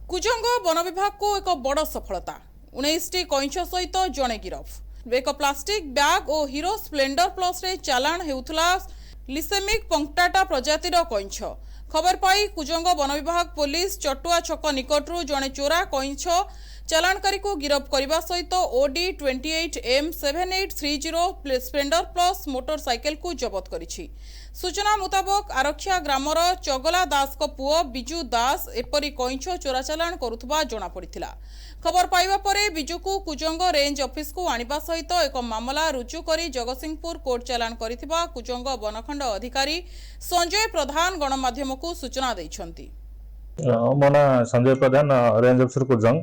Kujang one विभाग को एक बड़ सफलता 19टी कईंछ सहित जड़े गिरफ। एक प्लास्टिक बैग और हीरो स्प्लेंडर प्लस रे चालाण हेउथला लिसेमिक पंक्टाटा प्रजातिर कईंछ। खबर पाई कुजंग वन विभाग पुलिस चटुआ छक निकटरू जड़े चोरा कईंछ चालाणकारी को गिरफ करने सहित OD 28M7830 Splendor plus motorcycle को जबत करिछि। सूचना मुताबक आरक्षा ग्रामर चगला दास को पुओ बिजू दास एपरी कईंछ चोरा चालाण करुथबा जना पड़िथिला। खबर पाइबा परे बिजू को कुजंग रेंज ऑफिस को आनिबा सहित एक मामला रुजु करी जगतसिंहपुर कोर्ट चालाण करिथिबा कुजंग वनखंड अधिकारी संजय प्रधान गणमाध्यम को सूचना दैछंती। मोना संजय प्रधान रेंज ऑफिसर कुजंग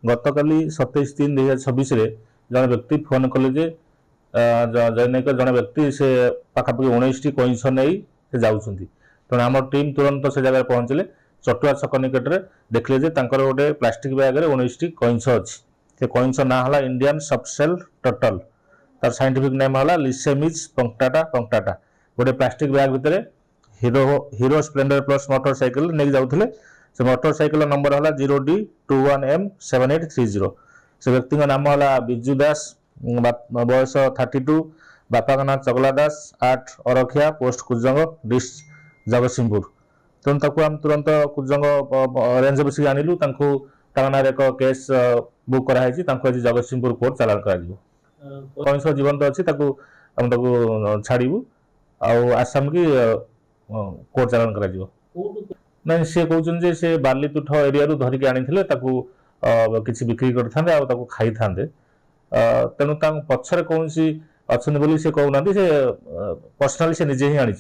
गतकाली 27/3/2026 जन व्यक्ति फोन कले जनक जन व्यक्ति से पाखापाखि 19टी कईंछ नहीं से जाऊँगी। तेणु आम टीम तुरंत से जगह पहुँचले चटुआ छक निकट में देखले जे तांकर गोटे प्लास्टिक बैग रे 19टी कईंछ अच्छी। से कईंछ ना हला इंडियन सफ्टशेल टर्टल, तार साइंटिफिक नेम हला लिसेमिज पंक्टाटा। गोटे प्लास्टिक बैग भितर हीरो स्प्लेंडर प्लस मोटरसाइकेल नहीं जाऊले। से मोटरसाइकेल नंबर हला 0D21M7830। से व्यक्ति नाम हला बिजू दास, बयस 32, बापा का नाम चगला दास, 8 अरखिया, पोस्ट कुजंग, डिस्ट्रिक्ट जगतसिंहपुर। तेणु ताकू आम तुरंत कुजंग रेंज ऑफिस आनिलु। एक केस बुक कराई आज जगतसिंहपुर कोर्ट चालाण कईंछ जीवंत अच्छी छाड़ू आसाम की कोर्ट चालाण कर नहीं। सी कहते से बालीतुठ एरिया धरिकी आनी किसी बिक्री करते खाई था। तेणु पछरे कौन अच्छा बोली से कहना से पर्सनाली से निजे ही आनी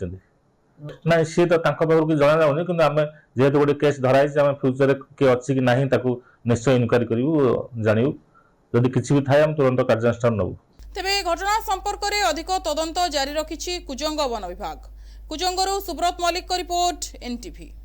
ना। सी तो पाखक जना जाऊनी कि आम जेहेतु गोटे केस धराई आम फ्यूचर किए अच्छी कि ना निश्चय इनक्वारी करूँ जानू। जदि किसी भी थाए तुरंत कार्यानुष्ठान नबू। तेबे घटना संपर्क में अधिक तदंत जारी रखिछि कुजंग वन विभाग। कुजंगरू सुब्रत मल्लिक रिपोर्ट NTV।